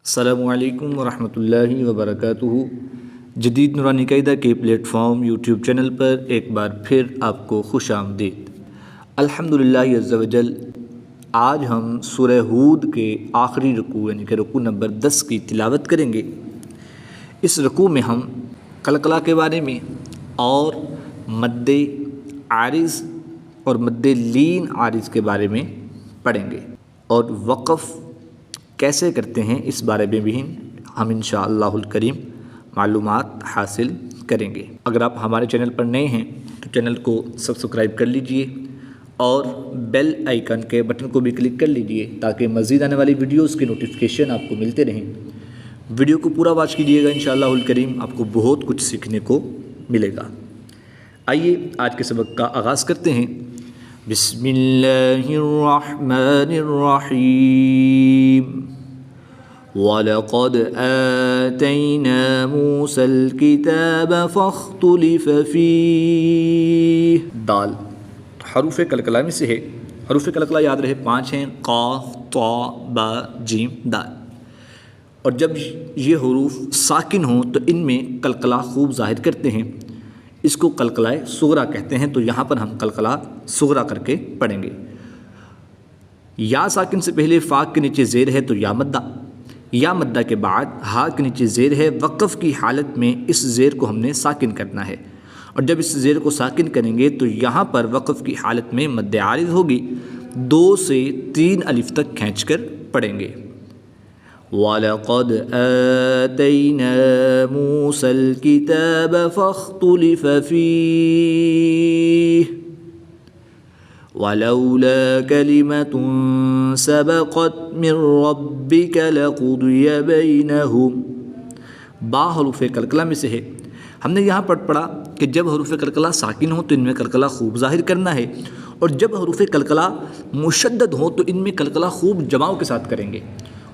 السلام علیکم ورحمۃ اللہ وبرکاتہ۔ جدید نورانی قاعدہ کے پلیٹ فارم یوٹیوب چینل پر ایک بار پھر آپ کو خوش آمدید۔ الحمدللہ عز و جل، آج ہم سورہ ہود کے آخری رکوع یعنی کہ رکوع نمبر 10 کی تلاوت کریں گے۔ اس رکوع میں ہم قلقلہ کے بارے میں اور مد عارض اور مد لین عارض کے بارے میں پڑھیں گے، اور وقف کیسے کرتے ہیں اس بارے میں بھی ہم انشاءاللہ الکریم معلومات حاصل کریں گے۔ اگر آپ ہمارے چینل پر نئے ہیں تو چینل کو سبسکرائب کر لیجئے اور بیل آئیکن کے بٹن کو بھی کلک کر لیجئے تاکہ مزید آنے والی ویڈیوز کی نوٹیفیکیشن آپ کو ملتے رہیں۔ ویڈیو کو پورا واچ کیجئے گا، انشاءاللہ الکریم آپ کو بہت کچھ سیکھنے کو ملے گا۔ آئیے آج کے سبق کا آغاز کرتے ہیں۔ بسم اللہ الرحمن الرحیم۔ وَلَقَدْ آتَيْنَا مُوسَى الْكِتَابَ فَاخْتُلِفَ فِيهِ۔ دال حروف قلقلہ میں سے ہے۔ حروف قلقلہ یاد رہے 5 ہیں، قاف، طا، با، جیم، دال، اور جب یہ حروف ساکن ہوں تو ان میں قلقلہ خوب ظاہر کرتے ہیں۔ اس کو قلقلہ صغریٰ کہتے ہیں، تو یہاں پر ہم قلقلہ صغریٰ کر کے پڑھیں گے۔ یا ساکن سے پہلے فا کے نیچے زیر ہے تو یا مدہ، یا مدہ کے بعد ہا کے نیچے زیر ہے۔ وقف کی حالت میں اس زیر کو ہم نے ساکن کرنا ہے، اور جب اس زیر کو ساکن کریں گے تو یہاں پر وقف کی حالت میں مد عارض ہوگی، 2 سے 3 الف تک کھینچ کر پڑھیں گے۔ وَلَقَدْ آتَيْنَا مُوسَى الْكِتَابَ فَاخْتُلِفَ فِيهِ وَلَوْلَا كَلِمَةٌ سَبَقَتْ مِنْ رَبِّكَ لَقُضِيَ بَيْنَهُمْ۔ با حروف قلقلہ میں سے ہے۔ ہم نے یہاں پر پڑھا کہ جب حروف قلقلہ ساکن ہوں تو ان میں قلقلہ خوب ظاہر کرنا ہے، اور جب حروف قلقلہ مشدد ہوں تو ان میں قلقلہ خوب جماؤ کے ساتھ کریں گے،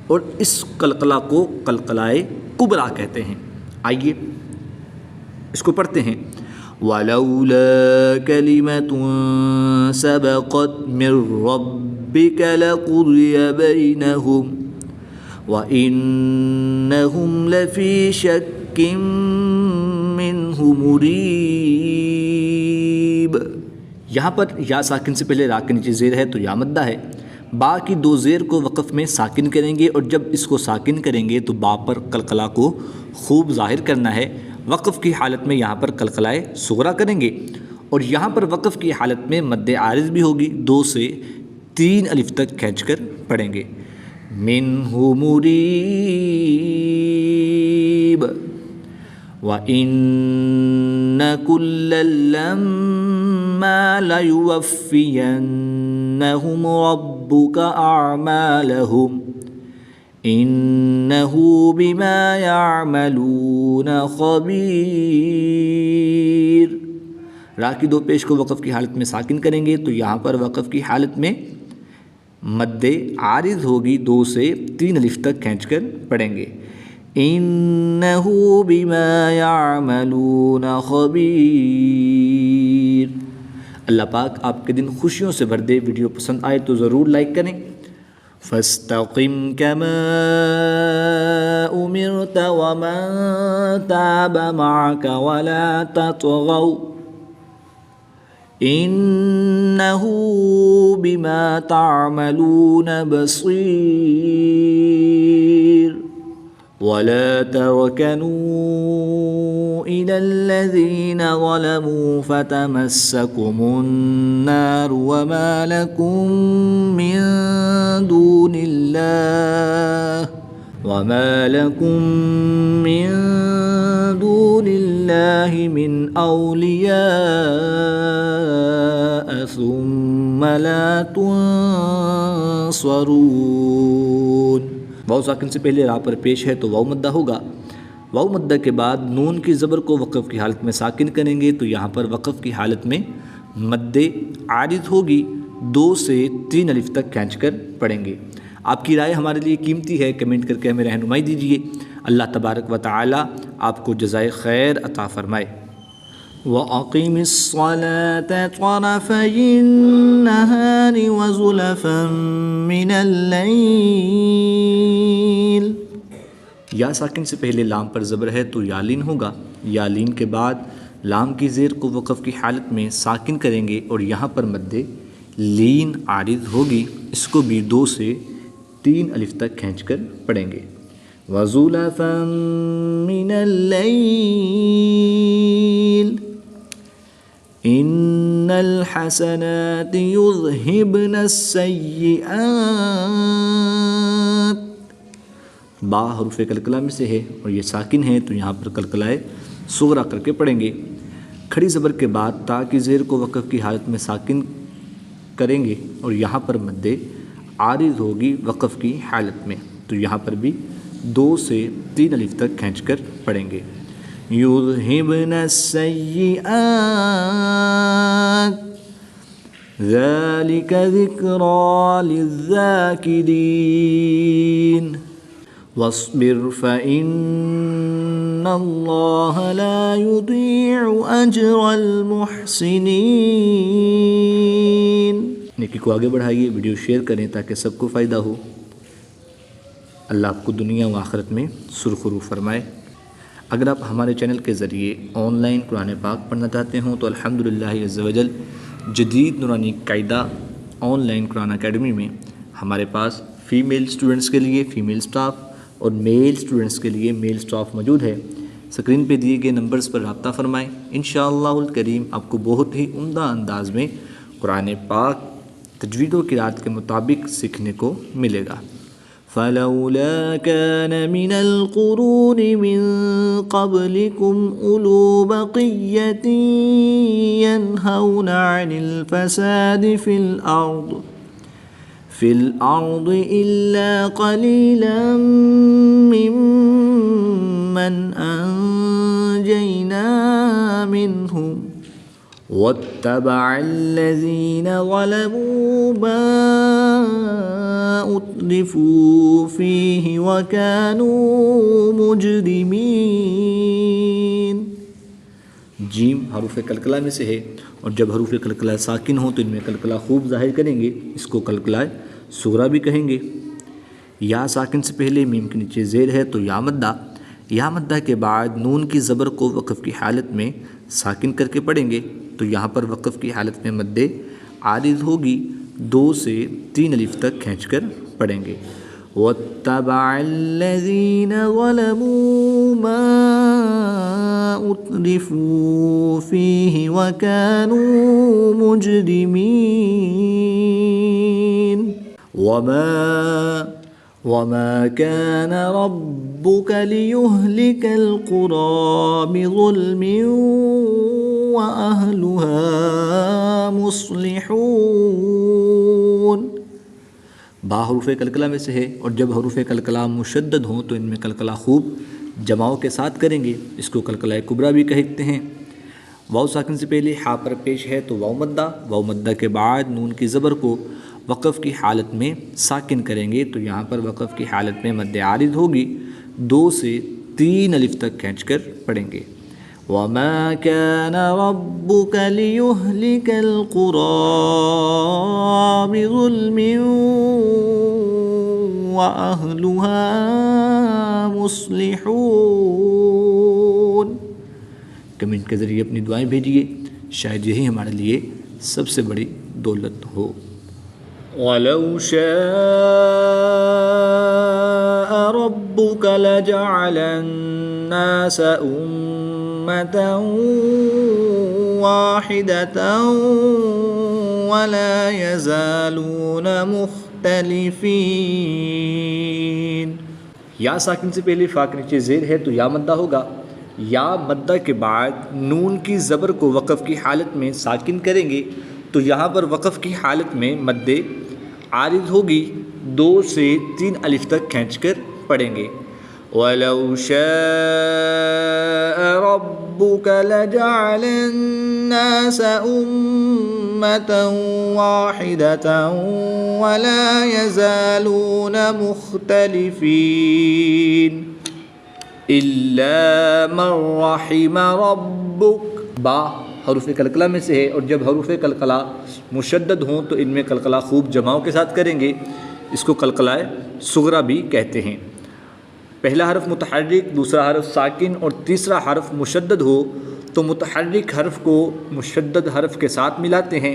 اور اس قلقلہ کو قلقلہ کبریٰ کہتے ہیں۔ آئیے اس کو پڑھتے ہیں۔ وَلَوْلَا كَلِمَةٌ سَبَقَتْ مِنْ رَبِّكَ لَقُضِيَ بَيْنَهُمْ وَإِنَّهُمْ لَفِي شَكٍّ مِّنْهُ مُرِيبٍ۔ یہاں پر یا ساکن سے پہلے را کے نیچے زیر ہے تو یا مدہ ہے۔ با کی 2 زیر کو وقف میں ساکن کریں گے، اور جب اس کو ساکن کریں گے تو با پر قلقلہ کو خوب ظاہر کرنا ہے۔ وقف کی حالت میں یہاں پر قلقلہ صغریٰ کریں گے، اور یہاں پر وقف کی حالت میں مد عارض بھی ہوگی، 2 سے 3 الف تک کھینچ کر پڑھیں گے۔ مِنْهُ مُرِيبٍ وَإِنَّ كُلًّا لَمَّا لَيُوَفِّيَنَّهُمْ رَبُّكَ أَعْمَالَهُمْ إِنَّهُ بِمَا يَعْمَلُونَ خَبِيرٌ۔ را کی 2 پیش کو وقف کی حالت میں ساکن کریں گے تو یہاں پر وقف کی حالت میں مد عارض ہوگی، 2 سے 3 الف تک کھینچ کر پڑھیں گے۔ إِنَّهُ بِمَا يَعْمَلُونَ خَبِيرٌ۔ اللہ پاک آپ کے دن خوشیوں سے بھر دے۔ ویڈیو پسند آئے تو ضرور لائک کریں۔ فَاسْتَقِمْ كَمَا أُمِرْتَ وَمَنْ تَابَ مَعَكَ وَلَا تَطْغَوْا إِنَّهُ بِمَا تَعْمَلُونَ بَصِيرٌ۔ وَلَا تَرْكَنُوا إِلَى الَّذِينَ ظَلَمُوا فَتَمَسَّكُمُ النَّارُ وَمَا لَكُم مِّن دُونِ اللَّهِ مِنْ أَوْلِيَاءَ ثُمَّ لَا تُنصَرُونَ۔ واو ساکن سے پہلے را پر پیش ہے تو واو مدہ ہوگا۔ واو مدہ کے بعد نون کی زبر کو وقف کی حالت میں ساکن کریں گے تو یہاں پر وقف کی حالت میں مد عارض ہوگی، 2 سے 3 الف تک کھینچ کر پڑھیں گے۔ آپ کی رائے ہمارے لیے قیمتی ہے، کمنٹ کر کے ہمیں رہنمائی دیجیے۔ اللہ تبارک و تعالی آپ کو جزائے خیر عطا فرمائے۔ وَأَقِمِ الصَّلَاةَ طَرَفَيِ النَّهَارِ وَزُلَفًا مِّنَ اللَّيْلِ یا ساکن سے پہلے لام پر زبر ہے تو یالین ہوگا، یالین کے بعد لام کی زیر کو وقف کی حالت میں ساکن کریں گے اور یہاں پر مد لین عارض ہوگی، اس کو بھی 2 سے 3 الف تک کھینچ کر پڑھیں گے۔ وَزُلَفًا مِّنَ اللَّيْلِ إِنَّ الْحَسَنَاتِ يُذْهِبْنَ السَّيِّئَاتِ۔ با حروف کلکلہ میں سے ہے اور یہ ساکن ہے تو یہاں پر کلکلائے صغرا کر کے پڑھیں گے۔ کھڑی زبر کے بعد تا کی زیر کو وقف کی حالت میں ساکن کریں گے اور یہاں پر مد عارض ہوگی وقف کی حالت میں، تو یہاں پر بھی 2 سے 3 الف تک کھینچ کر پڑھیں گے۔ یُذْہِبْنَ السَّیِّئَاتِ ذَلِکَ ذِکْرَىٰ لِلذَّاکِرِینَ وَاصْبِرْ فَإِنَّ اللَّهَ لَا يُضِيعُ أَجْرَ الْمُحْسِنِينَ۔ نیکی کو آگے بڑھائیے، ویڈیو شیئر کریں تاکہ سب کو فائدہ ہو۔ اللہ آپ کو دنیا و آخرت میں سرخرو فرمائے۔ اگر آپ ہمارے چینل کے ذریعے آن لائن قرآن پاک پڑھنا چاہتے ہوں تو الحمدللہ عز و جل جدید نورانی قاعدہ آن لائن قرآن اکیڈمی میں ہمارے پاس فیمیل اسٹوڈنٹس کے لیے فیمیل سٹاف اور میل اسٹوڈنٹس کے لیے میل سٹاف موجود ہے۔ سکرین پہ دیے گئے نمبرز پر رابطہ فرمائیں، انشاءاللہ الکریم آپ کو بہت ہی عمدہ انداز میں قرآن پاک تجوید و قرات کے مطابق سیکھنے کو ملے گا۔ فَلَوْلَا كَانَ مِنَ الْقُرُونِ مِنْ قَبْلِكُمْ أُولُو بَقِيَّةٍ يَنْهَوْنَ عَنِ الْفَسَادِ فِي الْأَرْضِ إِلَّا قَلِيلًا مِّمَّنْ أَنْجَيْنَا مِنْهُمْ وَاتَّبَعَ الَّذِينَ ظَلَمُوا مَا أُتْرِفُوا فِيهِ وَكَانُوا مُجْرِمِينَ۔ جیم حروف کلکلہ میں سے ہے اور جب حروف کلکلہ ساکن ہوں تو ان میں کلکلہ خوب ظاہر کریں گے، اس کو کلکلہ صغرا بھی کہیں گے۔ یا ساکن سے پہلے میم کے نیچے زیر ہے تو یا مدہ، یا مدہ کے بعد نون کی زبر کو وقف کی حالت میں ساکن کر کے پڑھیں گے، تو یہاں پر وقف کی حالت میں مد عارض ہوگی، 2 سے 3 الف تک کھینچ کر پڑھیں گے۔ وَاتَّبَعَ الَّذِينَ ظَلَمُوا مَا أُتْرِفُوا فِيهِ وَكَانُوا مُجْرِمِينَ۔ وَمَا كَانَ رَبُّكَ لِيُهْلِكَ الْقُرَىٰ بِظُلْمٍ وَأَهْلُهَا مُصْلِحُونَ۔ با حروف کلکلہ میں سے ہے اور جب حروف کلکلہ مشدد ہوں تو ان میں کلکلہ خوب جماؤں کے ساتھ کریں گے، اس کو کلکلہ کبریٰ بھی کہتے ہیں۔ واو ساکن سے پہلے ہا پر پیش ہے تو واو مدہ کے بعد نون کی زبر کو وقف کی حالت میں ساکن کریں گے، تو یہاں پر وقف کی حالت میں مد عارض ہوگی، 2 سے 3 الف تک کھینچ کر پڑھیں گے۔ وَمَا كَانَ رَبُّكَ لِيُهْلِكَ الْقُرَىٰ بِظُلْمٍ وَأَهْلُهَا مُصْلِحُونَ۔ کمنٹ کے ذریعے اپنی دعائیں بھیجیے، شاید یہی ہمارے لیے سب سے بڑی دولت ہو۔ وَلَوْ شَاءَ رَبُّكَ لَجَعَلَ النَّاسَ أُمَّةً وَاحِدَةً وَلَا يَزَالُونَ مُخْتَلِفِينَ۔ یا ساکن سے پہلے فا کے نیچے زیر ہے تو یا مدہ ہوگا، یا مدہ کے بعد نون کی زبر کو وقف کی حالت میں ساکن کریں گے، تو یہاں پر وقف کی حالت میں مد عارض ہوگی، 2 سے 3 الف تک کھینچ کر پڑھیں گے۔ وَلَوْ شَاءَ رَبُّكَ لَجَعَلَ النَّاسَ أُمَّةً وَاحِدَةً وَلَا يَزَالُونَ مُخْتَلِفِينَ إِلَّا مَنْ رَحِمَ رَبُّكَ۔ با حروف کلکلہ میں سے ہے اور جب حروف کلکلہ مشدد ہوں تو ان میں کلکلہ خوب جماؤں کے ساتھ کریں گے، اس کو کلکلہ صغرا بھی کہتے ہیں۔ پہلا حرف متحرک، دوسرا حرف ساکن اور تیسرا حرف مشدد ہو تو متحرک حرف کو مشدد حرف کے ساتھ ملاتے ہیں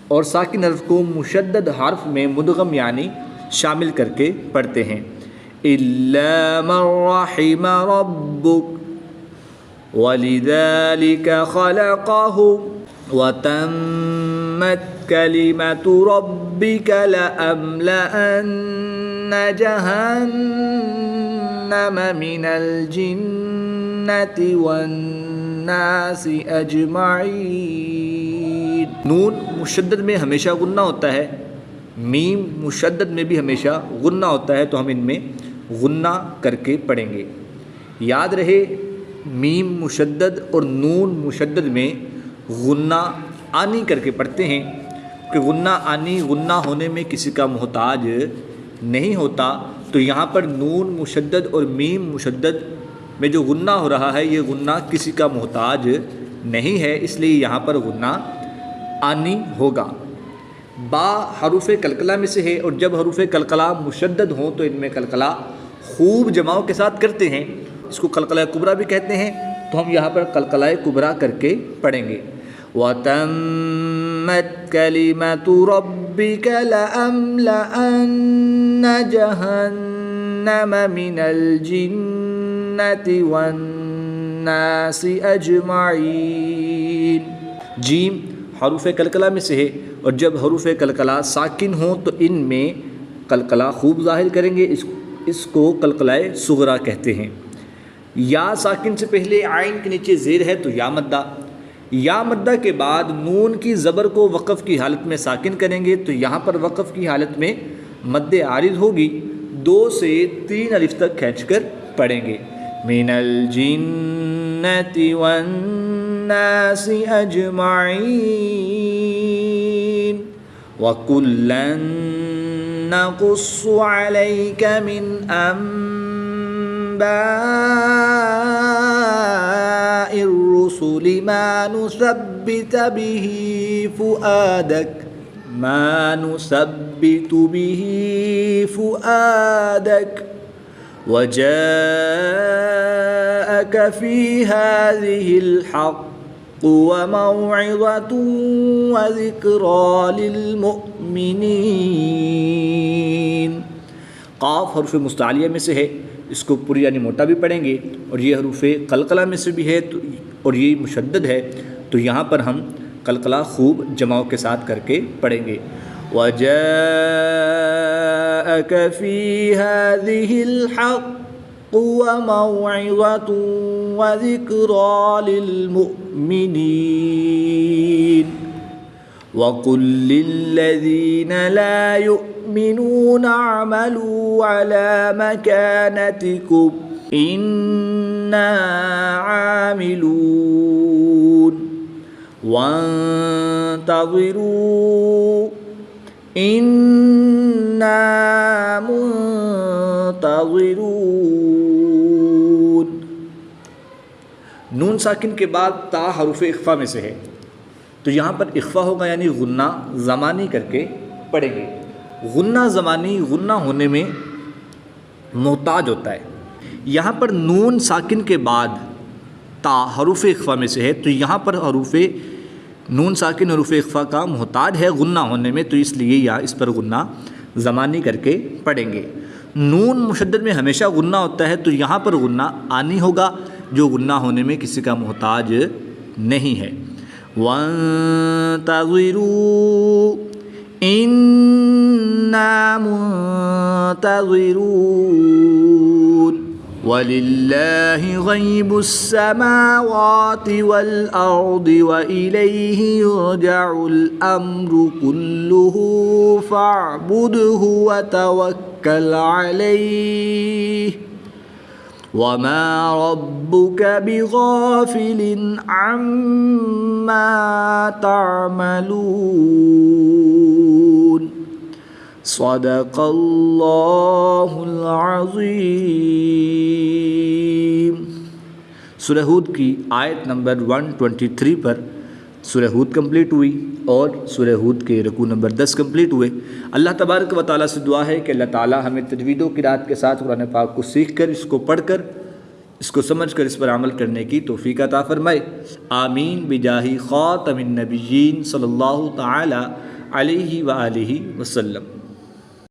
اور ساکن حرف کو مشدد حرف میں مدغم یعنی شامل کر کے پڑھتے ہیں۔ إِلَّا مَن رَّحِمَ رَبُّكَ وَلِذَلِكَ خَلَقَهُمْ وَتَمَّتْ كَلِمَةُ رَبِّكَ لَأَمْلَأَنَّ جَهَنَّمَ مِنَ الْجِنَّةِ وَالنَّاسِ أَجْمَعِينَ۔ نون مشدد میں ہمیشہ غنہ ہوتا ہے، میم مشدد میں بھی ہمیشہ غنہ ہوتا ہے، تو ہم ان میں غنہ کر کے پڑھیں گے۔ یاد رہے میم مشدد اور نون مشدد میں غنہ آنی کر کے پڑھتے ہیں کہ غنہ آنی غنہ ہونے میں کسی کا محتاج نہیں ہوتا، تو یہاں پر نون مشدد اور میم مشدد میں جو غنہ ہو رہا ہے یہ غنہ کسی کا محتاج نہیں ہے، اس لیے یہاں پر غنہ آنی ہوگا۔ با حروف قلقلہ میں سے ہے اور جب حروف قلقلہ مشدد ہوں تو ان میں قلقلہ خوب جماؤ کے ساتھ کرتے ہیں، اس کو قلقلہ کبریٰ بھی کہتے ہیں، تو ہم یہاں پر قلقلہ کبریٰ کر کے پڑھیں گے۔ وَتَمَّتْ كَلِمَةُ رَبِّكَ لَأَمْلَأَنَّ جَهَنَّمَ مِنَ الْجِنَّةِ وَالنَّاسِ أَجْمَعِينَ۔ جیم حروف قلقلہ میں سے ہے اور جب حروف قلقلہ ساکن ہوں تو ان میں قلقلہ خوب ظاہر کریں گے، اس کو قلقلہ صغریٰ کہتے ہیں۔ یا ساکن سے پہلے عین کے نیچے زیر ہے تو یا مدہ، یا مدہ کے بعد نون کی زبر کو وقف کی حالت میں ساکن کریں گے تو یہاں پر وقف کی حالت میں مد عارض ہوگی، 2 سے 3 الف تک کھینچ کر پڑھیں گے۔ من الجنة والناس أجمعين وكلا نقص عليك من أنباء الرسل ما نثبت به فؤادك وجاءك في هذه الحق وموعظة وذكرى للمؤمنين۔ قاف حرف مستعلیہ میں سے ہے، اس کو پوری یعنی موٹا بھی پڑھیں گے اور یہ حروف قلقلہ میں سے بھی ہے اور یہ مشدد ہے، تو یہاں پر ہم قلقلہ خوب جماؤ کے ساتھ کر کے پڑھیں گے۔ وَجَاءَكَ فِي هَذِهِ الْحَقُّ وَمَوْعِظَةٌ وَذِكْرَى لِلْمُؤْمِنِينَ وَقُلْ لِلَّذِينَ لَا يُؤْمِنُونَ اعْمَلُوا عَلَى مَكَانَتِكُمْ إِنَّا عَامِلُونَ وَانْتَظِرُوا إِنَّا مُنْتَظِرُونَ۔ نون ساکن کے بعد تا حروف اخفا میں سے ہے، تو یہاں پر اخفا ہوگا یعنی غنہ زمانی کر کے پڑھیں گے۔ غنہ زمانی غنہ ہونے میں محتاج ہوتا ہے، یہاں پر نون ساکن کے بعد تا حروف اخفا میں سے ہے، تو یہاں پر حروف نون ساکن حروف اخفا کا محتاج ہے غنہ ہونے میں، تو اس لیے یا اس پر غنہ زمانی کر کے پڑھیں گے۔ نون مشدد میں ہمیشہ غنہ ہوتا ہے، تو یہاں پر غنہ آنی ہوگا جو غنہ ہونے میں کسی کا محتاج نہیں ہے۔ وَانْتَظِرُوا إِنَّا مُنْتَظِرُونَ وَلِلَّهِ غَيْبُ السَّمَاوَاتِ وَالْأَرْضِ وَإِلَيْهِ يُرْجَعُ الْأَمْرُ كُلُّهُ فَاعْبُدْهُ وَتَوَكَّلْ عَلَيْهِ وَمَا رَبُّكَ بِغَافِلٍ عَمَّا تَعْمَلُونَ۔ صدق اللہ العظیم۔ سورہ ہود کی آیت نمبر 123 پر سورہ ہود کمپلیٹ ہوئی اور سورہ ہود کے رکوع نمبر 10 کمپلیٹ ہوئے۔ اللہ تبارک و تعالیٰ سے دعا ہے کہ اللہ تعالیٰ ہمیں تجوید و قرات کے ساتھ قرآن پاک کو سیکھ کر، اس کو پڑھ کر، اس کو سمجھ کر اس پر عمل کرنے کی توفیق عطا فرمائے۔ آمین بجاہ خاتم النبیین صلی اللہ تعالی علیہ وآلہ وسلم۔